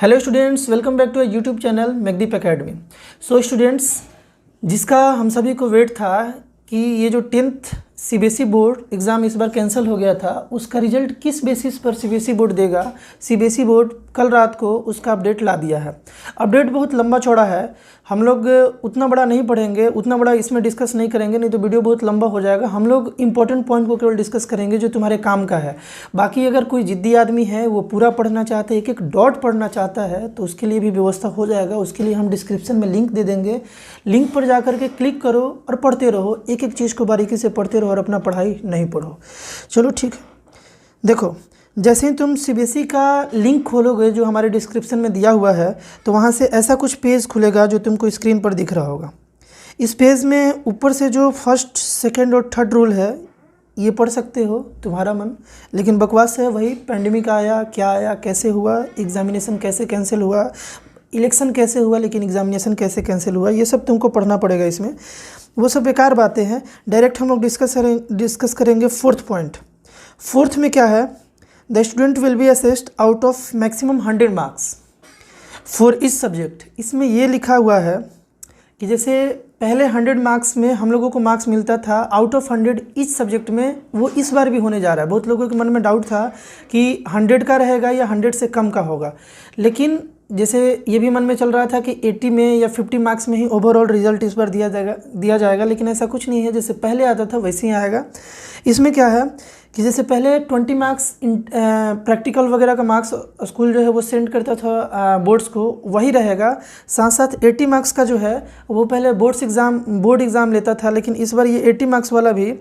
Hello students, welcome back to YouTube channel Makdeep academy. So students, जिसका हम सभी को वेट था कि ये जो 10th सीबीएसई बोर्ड एग्ज़ाम इस बार कैंसिल हो गया था, उसका रिजल्ट किस बेसिस पर सीबीएसई बोर्ड देगा। सीबीएसई बोर्ड कल रात को उसका अपडेट ला दिया है। अपडेट बहुत लंबा चौड़ा है, हम लोग उतना बड़ा नहीं पढ़ेंगे, उतना बड़ा इसमें डिस्कस नहीं करेंगे, नहीं तो वीडियो बहुत लंबा हो जाएगा। हम लोग इंपॉर्टेंट पॉइंट को केवल डिस्कस करेंगे जो तुम्हारे काम का है। बाकी अगर कोई जिद्दी आदमी है, वो पूरा पढ़ना चाहता है, एक एक डॉट पढ़ना चाहता है, तो उसके लिए भी व्यवस्था हो जाएगा। उसके लिए हम डिस्क्रिप्शन में लिंक दे देंगे, लिंक पर जाकर के क्लिक करो और पढ़ते रहो, एक एक चीज़ को बारीकी से पढ़ते रहो और अपना पढ़ाई नहीं पढ़ो। चलो ठीक है, देखो जैसे ही तुम सीबीएसई का लिंक खोलोगे जो हमारे डिस्क्रिप्शन में दिया हुआ है, तो वहाँ से ऐसा कुछ पेज खुलेगा जो तुमको स्क्रीन पर दिख रहा होगा। इस पेज में ऊपर से जो फर्स्ट, सेकंड और थर्ड रूल है, ये पढ़ सकते हो, तुम्हारा मन। लेकिन बकवास है वही, पेंडेमिक आया, क्या आया, कैसे हुआ, एग्जामिनेशन कैसे कैंसिल हुआ, इलेक्शन कैसे हुआ लेकिन एग्जामिनेशन कैसे कैंसिल हुआ, ये सब तुमको पढ़ना पड़ेगा। इसमें वो सब बेकार बातें हैं। डायरेक्ट हम लोग डिस्कस करेंगे फोर्थ पॉइंट। फोर्थ में क्या है, the student will be assessed out of maximum 100 marks for इस सब्जेक्ट। इसमें ये लिखा हुआ है कि जैसे पहले 100 मार्क्स में हम लोगों को मार्क्स मिलता था आउट ऑफ 100 इस सब्जेक्ट में, वो इस बार भी होने जा रहा है। बहुत लोगों के मन में डाउट था कि 100 का रहेगा या 100 से कम का होगा, लेकिन जैसे ये भी मन में चल रहा था कि 80 में या 50 मार्क्स में ही ओवरऑल रिजल्ट इस बार दिया जाएगा, लेकिन ऐसा कुछ नहीं है। जैसे पहले आता था वैसे ही आएगा। इसमें क्या है कि जैसे पहले 20 मार्क्स प्रैक्टिकल वगैरह का मार्क्स स्कूल जो है वो सेंड करता था बोर्ड्स को, वही रहेगा। साथ साथ 80 मार्क्स का जो है वो पहले बोर्ड एग्ज़ाम लेता था, लेकिन इस बार ये 80 मार्क्स वाला भी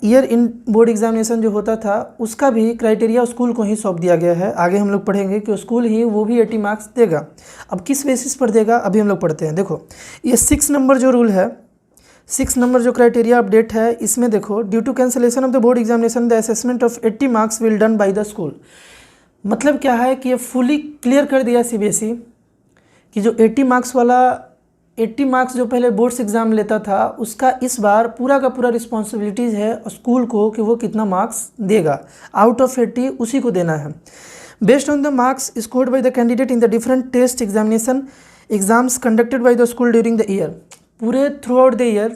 ईयर इन बोर्ड एग्जामिनेशन जो होता था उसका भी क्राइटेरिया स्कूल को ही सौंप दिया गया है। आगे हम लोग पढ़ेंगे कि स्कूल ही वो भी 80 मार्क्स देगा। अब किस बेसिस पर देगा अभी हम लोग पढ़ते हैं। देखो ये 6 नंबर जो रूल है, 6 नंबर जो क्राइटेरिया अपडेट है, इसमें देखो, due to cancellation of the board examination the assessment of 80 marks will done by the school. मतलब क्या है कि ये फुली क्लियर कर दिया सीबीएसई कि जो 80 मार्क्स वाला 80 मार्क्स जो पहले बोर्ड्स एग्ज़ाम लेता था, उसका इस बार पूरा का पूरा रिस्पॉन्सिबिलिटीज़ है स्कूल को कि वो कितना मार्क्स देगा। आउट ऑफ 80 उसी को देना है। Based on the marks scored by the candidate in the different test exams conducted by the school during the year. पूरे थ्रू आउट द ईयर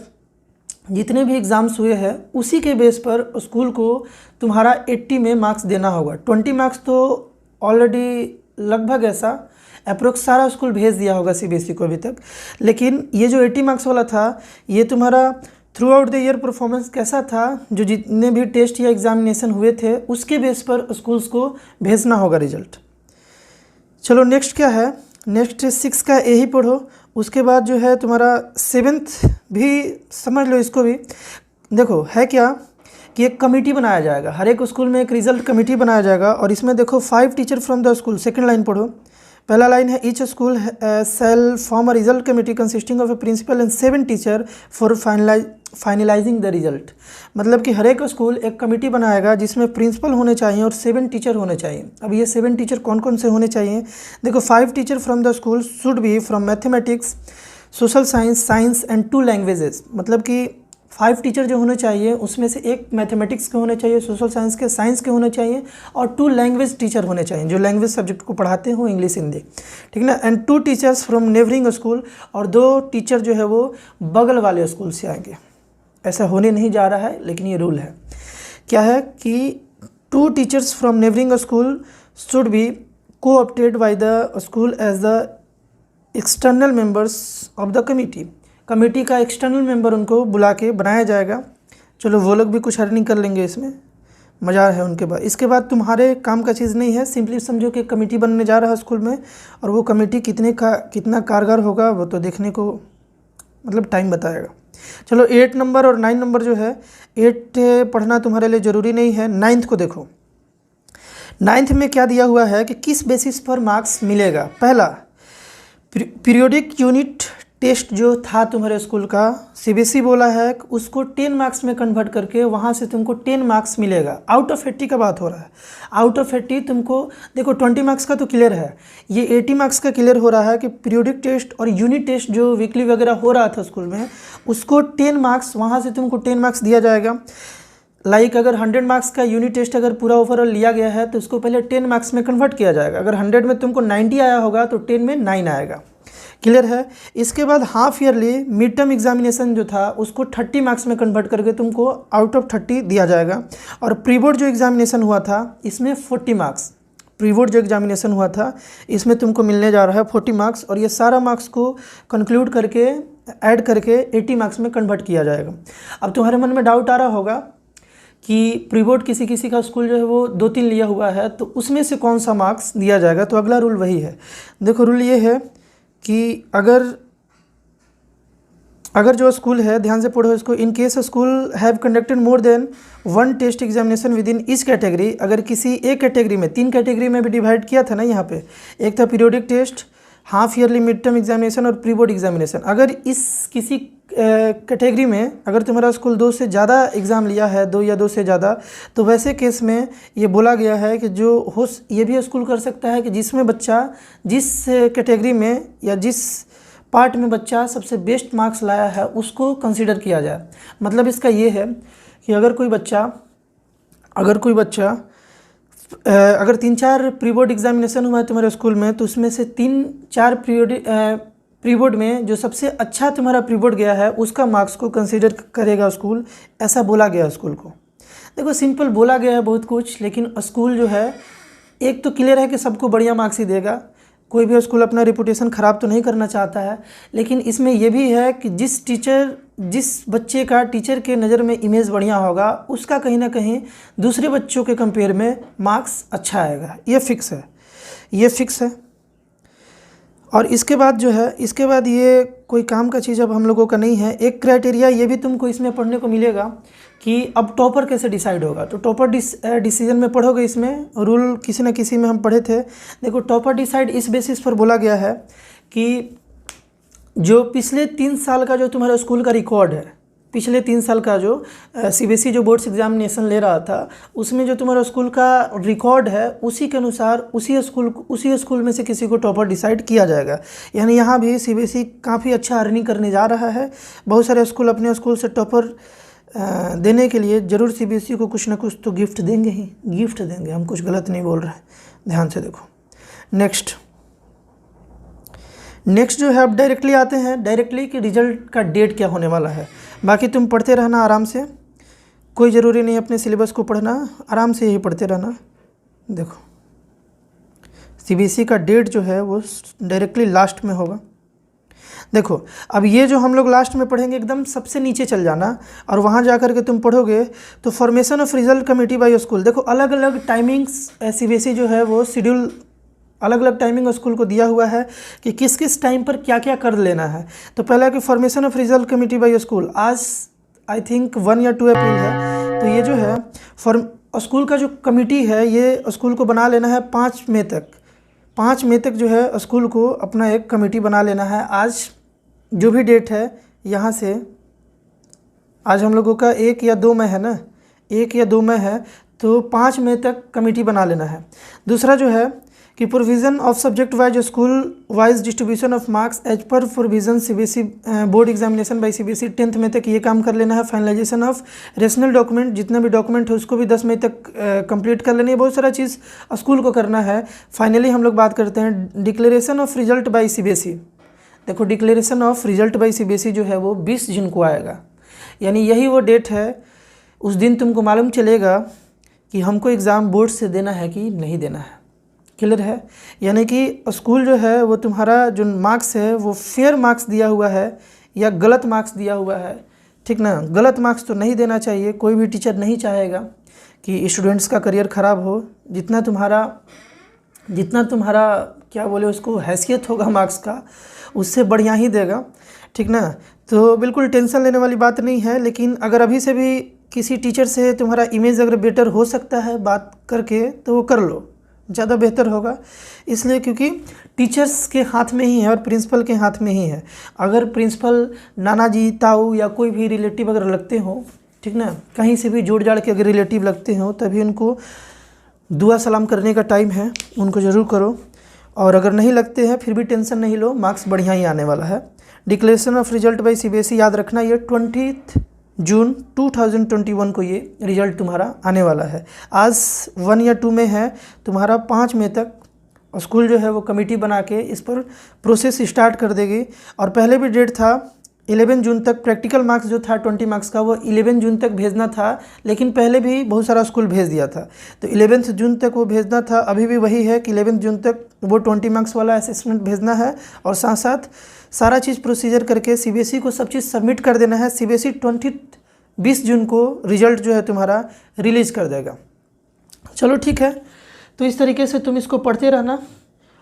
जितने भी एग्ज़ाम्स हुए हैं उसी के बेस पर स्कूल को तुम्हारा 80 में मार्क्स देना होगा। 20 मार्क्स तो ऑलरेडी लगभग ऐसा अप्रोक्स सारा स्कूल भेज दिया होगा सीबीएसई को अभी तक, लेकिन ये जो 80 मार्क्स वाला था, ये तुम्हारा through out the year performance कैसा था, जो जितने भी टेस्ट या एग्जामिनेशन हुए थे उसके बेस पर स्कूल्स को भेजना होगा रिजल्ट। चलो नेक्स्ट क्या है, नेक्स्ट 6 का यही पढ़ो। उसके बाद जो है तुम्हारा 7th भी समझ लो, इसको भी देखो है क्या कि एक कमेटी बनाया जाएगा। हर एक स्कूल में एक रिजल्ट कमेटी बनाया जाएगा, और इसमें देखो 5 teacher from the school. Second line पढ़ो, पहला लाइन है each school cell form a result committee consisting of a principal and 7 teacher for finalising the result. मतलब कि हर एक स्कूल एक कमेटी बनाएगा जिसमें प्रिंसिपल होने चाहिए और 7 टीचर होने चाहिए। अब ये 7 टीचर कौन कौन से होने चाहिए, देखो 5 teacher from the school should B from mathematics, social science and 2 languages. मतलब कि 5 टीचर जो होने चाहिए उसमें से एक मैथमेटिक्स के होने चाहिए, सोशल साइंस के होने चाहिए, और 2 लैंग्वेज टीचर होने चाहिए जो लैंग्वेज सब्जेक्ट को पढ़ाते हो, इंग्लिश हिंदी, ठीक ना। And 2 teachers from neighbouring school, और 2 टीचर जो है वो बगल वाले स्कूल से आएंगे। ऐसा होने नहीं जा रहा है, लेकिन ये रूल है। क्या है कि 2 teachers from neighbouring school should be co-opted by the school as the external members of the committee. Committee का एक्सटर्नल मेंबर उनको बुला के बनाया जाएगा। चलो वो लोग भी कुछ अर्निंग कर लेंगे, इसमें मज़ा है उनके बाद। इसके बाद तुम्हारे काम का चीज़ नहीं है, सिंपली समझो कि कमेटी बनने जा रहा है स्कूल में, और वो कमेटी कितना कारगर होगा वो तो देखने को मतलब टाइम बताएगा। चलो 8 नंबर और 9 नंबर जो है, 8 पढ़ना तुम्हारे लिए ज़रूरी नहीं है। 9th को देखो, 9th में क्या दिया हुआ है कि किस बेसिस पर मार्क्स मिलेगा। पहला, पीरियोडिक यूनिट टेस्ट जो था तुम्हारे स्कूल का, सीबीएसई बोला है कि उसको 10 मार्क्स में कन्वर्ट करके वहाँ से तुमको 10 मार्क्स मिलेगा। आउट ऑफ 80 का बात हो रहा है। आउट ऑफ 80 तुमको देखो 20 मार्क्स का तो क्लियर है, ये 80 मार्क्स का क्लियर हो रहा है कि पीरियोडिक टेस्ट और यूनिट टेस्ट जो वीकली वगैरह हो रहा था स्कूल में, उसको 10 मार्क्स, वहाँ से तुमको 10 मार्क्स दिया जाएगा। लाइक अगर 100 मार्क्स का यूनिट टेस्ट अगर पूरा ओवरऑल लिया गया है तो उसको पहले 10 मार्क्स में कन्वर्ट किया जाएगा। अगर 100 में तुमको 90 आया होगा तो 10 में 9 आएगा। क्लियर है। इसके बाद half yearly mid term examination जो था उसको 30 मार्क्स में कन्वर्ट करके तुमको आउट ऑफ 30 दिया जाएगा। और प्री बोर्ड जो एग्जामिनेशन हुआ था इसमें 40 मार्क्स, प्री बोर्ड जो एग्जामिनेशन हुआ था इसमें तुमको मिलने जा रहा है 40 मार्क्स, और ये सारा मार्क्स को कंक्लूड करके ऐड करके 80 मार्क्स में कन्वर्ट किया जाएगा। अब तुम्हारे मन में डाउट आ रहा होगा कि प्री बोर्ड किसी किसी का स्कूल जो है वो 2-3 लिया हुआ है तो उसमें से कौन सा मार्क्स दिया जाएगा। तो अगला रूल वही है। देखो रूल ये है कि अगर जो स्कूल है, ध्यान से पढ़ो इसको, in case school have conducted more than 1 test examination with in each category, अगर किसी एक कैटेगरी में, 3 कैटेगरी में भी डिवाइड किया था ना यहाँ पे, एक था periodic test, half yearly mid term examination और प्री बोर्ड एग्जामिनेशन। अगर इस किसी कैटेगरी में अगर तुम्हारा स्कूल 2 से ज़्यादा एग्ज़ाम लिया है, 2 या 2 से ज़्यादा, तो वैसे केस में ये बोला गया है कि जो हो ये भी स्कूल कर सकता है कि जिसमें बच्चा जिस कैटेगरी में या जिस पार्ट में बच्चा सबसे बेस्ट मार्क्स लाया है उसको कंसीडर किया जाए। मतलब इसका ये है कि अगर कोई बच्चा अगर 3-4 प्री बोर्ड एग्जामिनेशन हुआ है तुम्हारे स्कूल में, तो उसमें से 3-4 प्री बोर्ड में जो सबसे अच्छा तुम्हारा प्री बोर्ड गया है उसका मार्क्स को कंसीडर करेगा स्कूल, ऐसा बोला गया स्कूल को। देखो सिंपल बोला गया है बहुत कुछ, लेकिन स्कूल जो है एक तो क्लियर है कि सबको बढ़िया मार्क्स ही देगा, कोई भी स्कूल अपना रेपुटेशन ख़राब तो नहीं करना चाहता है, लेकिन इसमें यह भी है कि जिस बच्चे का टीचर के नज़र में इमेज बढ़िया होगा उसका कहीं ना कहीं दूसरे बच्चों के कंपेयर में मार्क्स अच्छा आएगा। ये फिक्स है। और इसके बाद जो है, इसके बाद ये कोई काम का चीज़ अब हम लोगों का नहीं है। एक क्राइटेरिया ये भी तुमको इसमें पढ़ने को मिलेगा कि अब टॉपर कैसे डिसाइड होगा। तो टॉपर डिसीजन में पढ़ोगे, इसमें रूल किसी न किसी में हम पढ़े थे। देखो टॉपर डिसाइड इस बेसिस पर बोला गया है कि जो पिछले 3 साल का जो तुम्हारा स्कूल का रिकॉर्ड है, पिछले 3 साल का जो सीबीएसई जो बोर्ड्स एग्जामिनेशन ले रहा था उसमें जो तुम्हारा स्कूल का रिकॉर्ड है उसी के अनुसार उसी स्कूल में से किसी को टॉपर डिसाइड किया जाएगा। यानी यहाँ भी सीबीएसई काफ़ी अच्छा अर्निंग करने जा रहा है। बहुत सारे स्कूल अपने स्कूल से टॉपर देने के लिए ज़रूर सीबीएसई को कुछ ना कुछ तो गिफ्ट देंगे ही, गिफ्ट देंगे। हम कुछ गलत नहीं बोल रहे हैं, ध्यान से देखो। नेक्स्ट जो है, अब डायरेक्टली आते हैं, डायरेक्टली कि रिजल्ट का डेट क्या होने वाला है। बाकी तुम पढ़ते रहना आराम से, कोई ज़रूरी नहीं अपने सिलेबस को पढ़ना, आराम से यही पढ़ते रहना। देखो सीबीएसई का डेट जो है वो डायरेक्टली लास्ट में होगा। देखो अब ये जो हम लोग लास्ट में पढ़ेंगे, एकदम सबसे नीचे चल जाना और वहाँ जा कर के तुम पढ़ोगे तो formation of result committee by school. देखो अलग अलग टाइमिंग्स सीबीएसई जो है वो शेड्यूल अलग अलग टाइमिंग स्कूल को दिया हुआ है कि किस किस टाइम पर क्या क्या कर लेना है। तो पहला कि formation of result committee by school, आज आई थिंक 1 या 2 अप्रैल है। तो ये जो है स्कूल का जो कमेटी है ये स्कूल को बना लेना है 5 मई तक। 5 मई तक जो है स्कूल को अपना एक कमेटी बना लेना है। आज जो भी डेट है यहाँ से, आज हम लोगों का 1 या 2 मई है ना, 1 या 2 मई है, तो 5 मई तक कमेटी बना लेना है। दूसरा जो है कि provision of subject wise school wise distribution of marks as per provision CBSE board examination by CBSE 10th मई तक ये काम कर लेना है। फाइनलाइजेशन ऑफ रेशनल डॉक्यूमेंट, जितना भी डॉक्यूमेंट है उसको भी 10 मई तक कंप्लीट कर लेनी है। बहुत सारा चीज़ स्कूल को करना है। फाइनली हम लोग बात करते हैं declaration of result by CBSE. देखो declaration of result by CBSE जो है वो 20 जून को आएगा, यानी यही वो डेट है। उस दिन तुमको मालूम चलेगा कि हमको एग्ज़ाम बोर्ड से देना है कि नहीं देना है। क्लियर है। यानी कि स्कूल जो है वो तुम्हारा जो मार्क्स है वो फेयर मार्क्स दिया हुआ है या गलत मार्क्स दिया हुआ है, ठीक ना। गलत मार्क्स तो नहीं देना चाहिए, कोई भी टीचर नहीं चाहेगा कि स्टूडेंट्स का करियर ख़राब हो। जितना तुम्हारा क्या बोले उसको हैसियत होगा मार्क्स का, उससे बढ़िया ही देगा, ठीक ना। तो बिल्कुल टेंशन लेने वाली बात नहीं है। लेकिन अगर अभी से भी किसी टीचर से तुम्हारा इमेज अगर बेटर हो सकता है बात करके तो वो कर लो, ज़्यादा बेहतर होगा। इसलिए क्योंकि टीचर्स के हाथ में ही है और प्रिंसिपल के हाथ में ही है। अगर प्रिंसिपल नाना जी, ताऊ या कोई भी रिलेटिव अगर लगते हो, ठीक ना, कहीं से भी जोड़ जाड़ के अगर रिलेटिव लगते हो, तभी उनको दुआ सलाम करने का टाइम है, उनको ज़रूर करो। और अगर नहीं लगते हैं फिर भी टेंशन नहीं लो, मार्क्स बढ़िया ही आने वाला है। Declaration of result by CBSE याद रखना, ये जून 2021 को ये रिज़ल्ट तुम्हारा आने वाला है। आज 1 या 2 में है, तुम्हारा 5 मई तक स्कूल जो है वो कमेटी बना के इस पर प्रोसेस स्टार्ट कर देगी। और पहले भी डेट था 11 जून तक, प्रैक्टिकल मार्क्स जो था 20 मार्क्स का वो 11 जून तक भेजना था, लेकिन पहले भी बहुत सारा स्कूल भेज दिया था, तो 11 जून तक वो भेजना था। अभी भी वही है कि 11 जून तक वो 20 मार्क्स वाला असेसमेंट भेजना है, और साथ साथ सारा चीज़ प्रोसीजर करके सीबीएसई को सब चीज़ सबमिट कर देना है। सीबीएसई 20 जून को रिज़ल्ट जो है तुम्हारा रिलीज़ कर देगा। चलो ठीक है, तो इस तरीके से तुम इसको पढ़ते रहना,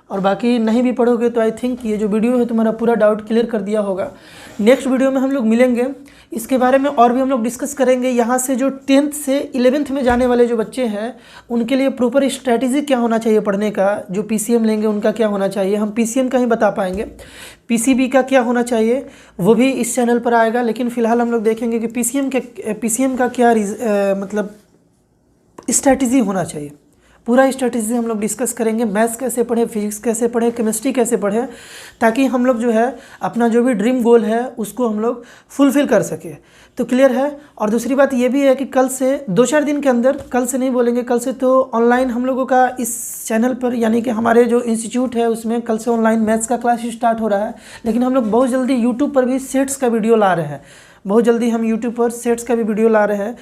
और बाकी नहीं भी पढ़ोगे तो आई थिंक ये जो वीडियो है तुम्हारा पूरा डाउट क्लियर कर दिया होगा। नेक्स्ट वीडियो में हम लोग मिलेंगे, इसके बारे में और भी हम लोग डिस्कस करेंगे। यहाँ से जो 10th से 11th में जाने वाले जो बच्चे हैं उनके लिए प्रॉपर स्ट्रैटेजी क्या होना चाहिए पढ़ने का, जो पीसीएम लेंगे उनका क्या होना चाहिए, हम पीसीएम का ही बता पाएंगे, पीसीबी का क्या होना चाहिए वो भी इस चैनल पर आएगा। लेकिन फ़िलहाल हम लोग देखेंगे कि पीसीएम का क्या मतलब स्ट्रैटेजी होना चाहिए, पूरा स्ट्रैटेजी हम लोग डिस्कस करेंगे। मैथ्स कैसे पढ़े, फिजिक्स कैसे पढ़े, केमिस्ट्री कैसे पढ़े, ताकि हम लोग जो है अपना जो भी ड्रीम गोल है उसको हम लोग फुलफ़िल कर सके। तो क्लियर है। और दूसरी बात ये भी है कि कल से 2-4 दिन के अंदर, कल से नहीं बोलेंगे, कल से तो ऑनलाइन हम लोगों का इस चैनल पर, यानी कि हमारे जो इंस्टीट्यूट है उसमें कल से ऑनलाइन मैथ्स का क्लास स्टार्ट हो रहा है। लेकिन हम लोग बहुत जल्दी यूट्यूब पर भी सेट्स का वीडियो ला रहे हैं, बहुत जल्दी हम यूट्यूब पर सेट्स का भी वीडियो ला रहे हैं।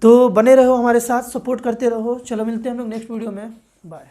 तो बने रहो हमारे साथ, सपोर्ट करते रहो। चलो मिलते हैं हम लोग नेक्स्ट वीडियो में, बाय।